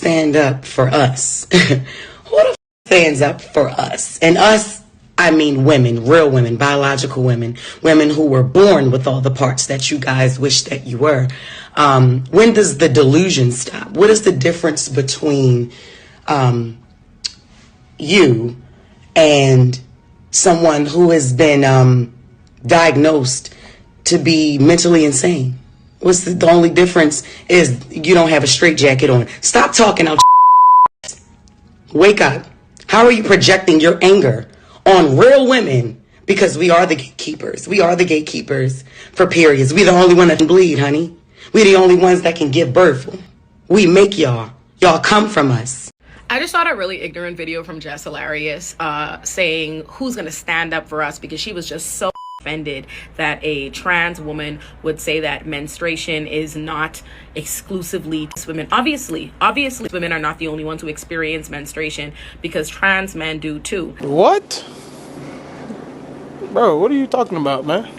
stand up for us? Who the f stands up for us? And us, I mean women, real women, biological women, women who were born with all the parts that you guys wish that you were. When does the delusion stop? What is the difference between you and someone who has been diagnosed to be mentally insane? What's the only difference is you don't have a straitjacket on. Stop talking out. Wake up. How are you projecting your anger on real women? Because we are the gatekeepers. We are the gatekeepers for periods. We're the only one that can bleed, honey. We're the only ones that can give birth. We make y'all. Y'all come from us. I just saw a really ignorant video from Jess Hilarious saying who's going to stand up for us, because she was just so offended that a trans woman would say that menstruation is not exclusively women. Obviously women are not the only ones who experience menstruation, because trans men do too. What? Bro, what are you talking about, man?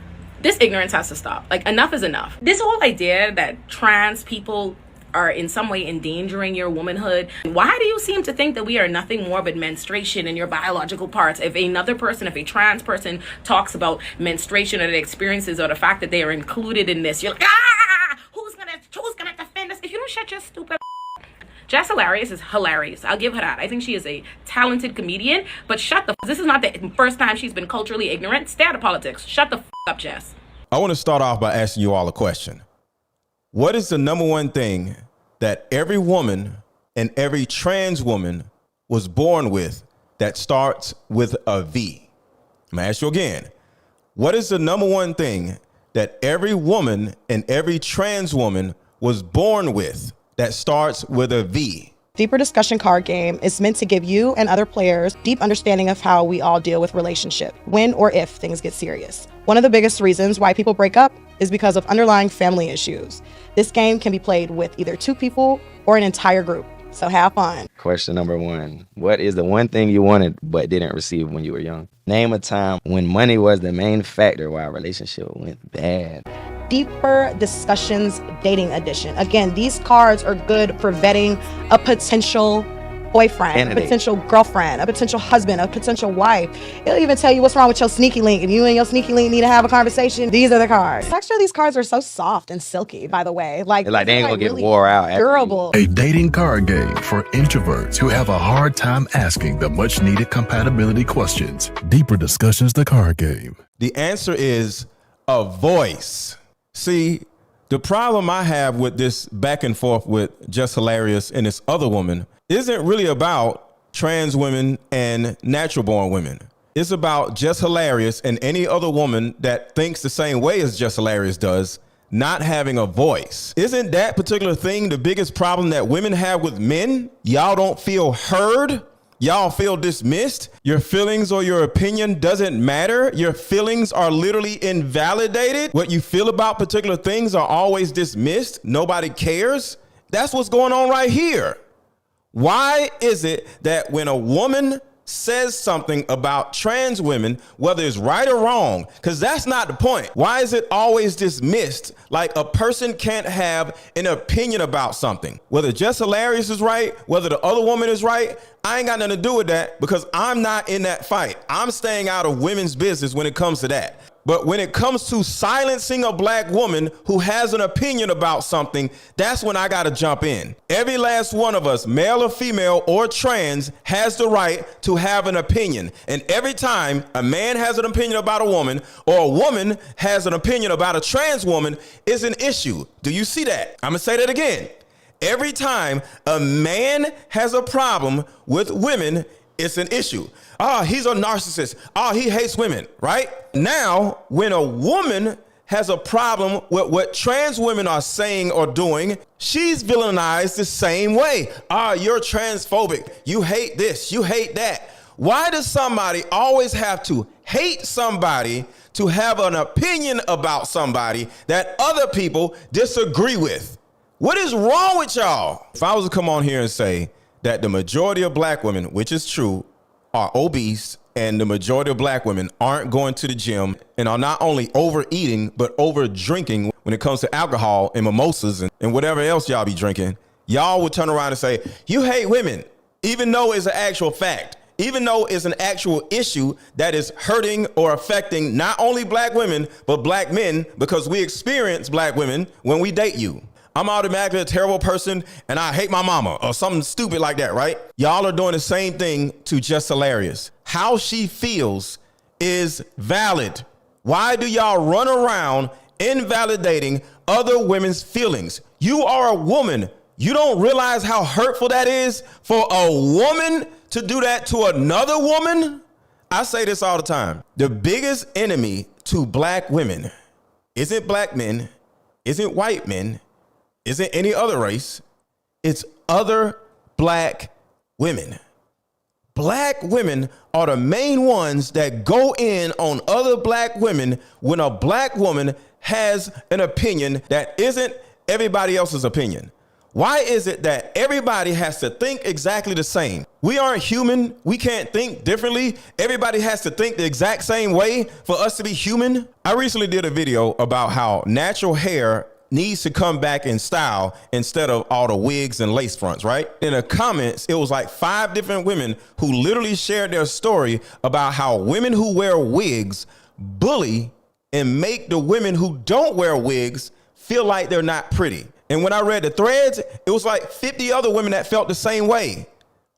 This ignorance has to stop. Like, enough is enough. This whole idea that trans people are in some way endangering your womanhood. Why do you seem to think that we are nothing more but menstruation and your biological parts? If a trans person talks about menstruation or their experiences or the fact that they are included in this, you're like, who's gonna defend us? If you don't shut your stupid Jess Hilarious is hilarious. I'll give her that. I think she is a talented comedian, but shut the this is not the first time she's been culturally ignorant. Stay out of politics. Shut the up, Jess. I want to start off by asking you all a question. What is the number one thing that every woman and every trans woman was born with that starts with a V? I'm gonna ask you again. What is the number one thing that every woman and every trans woman was born with that starts with a V? Deeper Discussion card game is meant to give you and other players deep understanding of how we all deal with relationship, when or if things get serious. One of the biggest reasons why people break up is because of underlying family issues. This game can be played with either two people or an entire group, so have fun. Question number 1. What is the one thing you wanted but didn't receive when you were young? Name a time when money was the main factor why a relationship went bad. Deeper Discussions Dating Edition. Again, these cards are good for vetting a potential boyfriend, Candidate. a potential girlfriend, a potential husband, a potential wife. It'll even tell you what's wrong with your sneaky link. If you and your sneaky link need to have a conversation, these are the cards. Actually, these cards are so soft and silky, by the way. Like they ain't gonna get really wore out. durable. A dating card game for introverts who have a hard time asking the much needed compatibility questions. Deeper Discussions, the card game. The answer is a voice. See, the problem I have with this back and forth with Just Hilarious and this other woman isn't really about trans women and natural born women. It's about Just Hilarious and any other woman that thinks the same way as Just Hilarious does, not having a voice. Isn't that particular thing the biggest problem that women have with men? Y'all don't feel heard? Y'all feel dismissed? Your feelings or your opinion doesn't matter? Your feelings are literally invalidated? What you feel about particular things are always dismissed? Nobody cares? That's what's going on right here. Why is it that when a woman says something about trans women, whether it's right or wrong, because that's not the point, why is it always dismissed? Like a person can't have an opinion about something. Whether Just Hilarious is right, whether the other woman is right, I ain't got nothing to do with that because I'm not in that fight. I'm staying out of women's business when it comes to that. But when it comes to silencing a black woman who has an opinion about something, that's when I got to jump in. Every last one of us, male or female or trans, has the right to have an opinion. And every time a man has an opinion about a woman or a woman has an opinion about a trans woman, it's an issue. Do you see that? I'm going to say that again. Every time a man has a problem with women, it's an issue. He's a narcissist. He hates women, right? Now, when a woman has a problem with what trans women are saying or doing, she's villainized the same way. You're transphobic. You hate this. You hate that. Why does somebody always have to hate somebody to have an opinion about somebody that other people disagree with? What is wrong with y'all? If I was to come on here and say that the majority of black women, which is true, are obese, and the majority of black women aren't going to the gym and are not only overeating, but over drinking when it comes to alcohol and mimosas and whatever else y'all be drinking, y'all would turn around and say, you hate women, even though it's an actual fact, even though it's an actual issue that is hurting or affecting not only black women, but black men, because we experience black women when we date you. I'm automatically a terrible person and I hate my mama or something stupid like that, right? Y'all are doing the same thing to Just Hilarious. How she feels is valid. Why do y'all run around invalidating other women's feelings? You are a woman. You don't realize how hurtful that is for a woman to do that to another woman? I say this all the time. The biggest enemy to black women isn't black men, isn't white men, isn't any other race. It's other black women. Black women are the main ones that go in on other black women when a black woman has an opinion that isn't everybody else's opinion. Why is it that everybody has to think exactly the same? We aren't human. We can't think differently. Everybody has to think the exact same way for us to be human. I recently did a video about how natural hair needs to come back in style instead of all the wigs and lace fronts, right? In the comments, it was like 5 different women who literally shared their story about how women who wear wigs bully and make the women who don't wear wigs feel like they're not pretty. And when I read the threads, it was like 50 other women that felt the same way.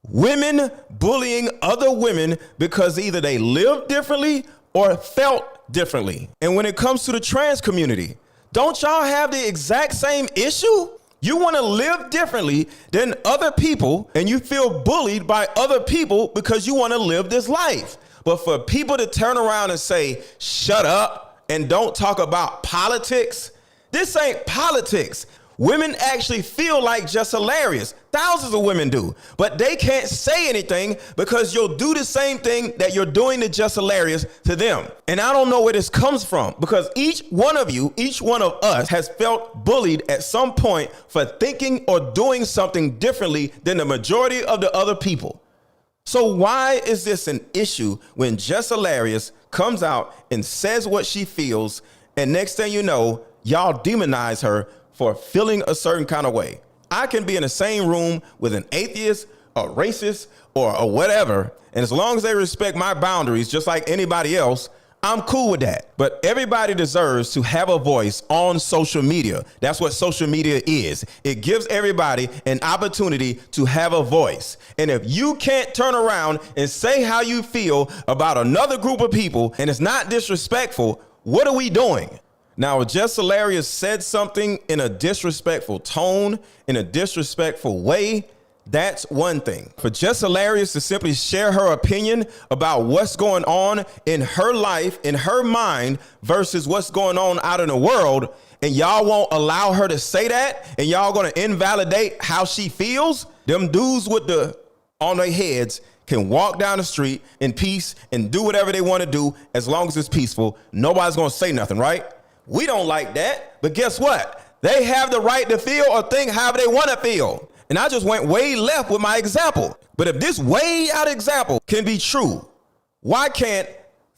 Women bullying other women because either they lived differently or felt differently. And when it comes to the trans community, don't y'all have the exact same issue? You want to live differently than other people and you feel bullied by other people because you want to live this life. But for people to turn around and say, shut up and don't talk about politics, this ain't politics. Women actually feel like Just Hilarious. Thousands of women do, but they can't say anything because you'll do the same thing that you're doing to Just Hilarious to them. And I don't know where this comes from because each one of you, each one of us has felt bullied at some point for thinking or doing something differently than the majority of the other people. So why is this an issue when Just Hilarious comes out and says what she feels, and next thing you know, y'all demonize her for feeling a certain kind of way? I can be in the same room with an atheist, a racist, or a whatever, and as long as they respect my boundaries, just like anybody else, I'm cool with that. But everybody deserves to have a voice on social media. That's what social media is. It gives everybody an opportunity to have a voice. And if you can't turn around and say how you feel about another group of people, and it's not disrespectful, what are we doing? Now, if Just Hilarious said something in a disrespectful tone, in a disrespectful way, that's one thing. For Just Hilarious to simply share her opinion about what's going on in her life, in her mind, versus what's going on out in the world, and y'all won't allow her to say that, and y'all gonna invalidate how she feels, them dudes with the on their heads can walk down the street in peace and do whatever they want to do as long as it's peaceful. Nobody's gonna say nothing, right? We don't like that, but guess what? They have the right to feel or think however they want to feel. And I just went way left with my example. But if this way out example can be true, why can't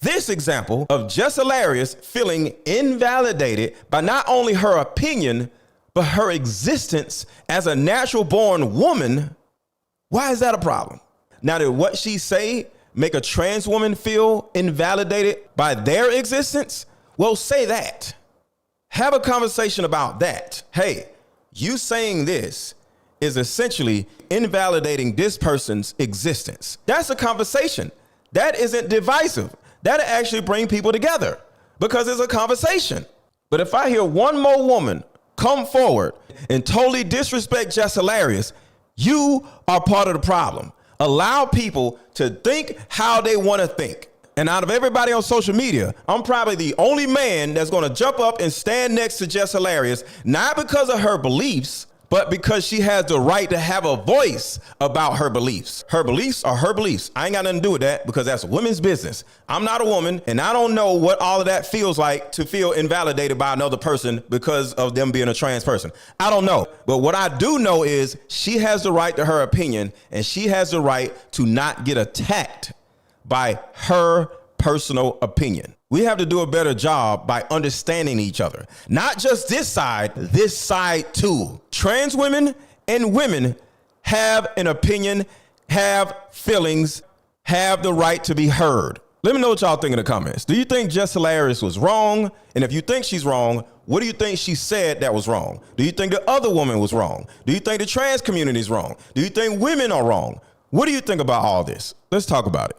this example of Just Hilarious feeling invalidated by not only her opinion, but her existence as a natural born woman, why is that a problem? Now, did what she say make a trans woman feel invalidated by their existence? Well, say that. Have a conversation about that. Hey, you saying this is essentially invalidating this person's existence. That's a conversation. That isn't divisive. That'll actually bring people together because it's a conversation. But if I hear one more woman come forward and totally disrespect Just Hilarious, you are part of the problem. Allow people to think how they want to think. And out of everybody on social media, I'm probably the only man that's going to jump up and stand next to Just Hilarious, not because of her beliefs, but because she has the right to have a voice about her beliefs. Her beliefs are her beliefs. I ain't got nothing to do with that because that's women's business. I'm not a woman, and I don't know what all of that feels like to feel invalidated by another person because of them being a trans person. I don't know. But what I do know is she has the right to her opinion, and she has the right to not get attacked by her personal opinion. We have to do a better job by understanding each other. Not just this side too. Trans women and women have an opinion, have feelings, have the right to be heard. Let me know what y'all think in the comments. Do you think Just Hilarious was wrong? And if you think she's wrong, what do you think she said that was wrong? Do you think the other woman was wrong? Do you think the trans community is wrong? Do you think women are wrong? What do you think about all this? Let's talk about it.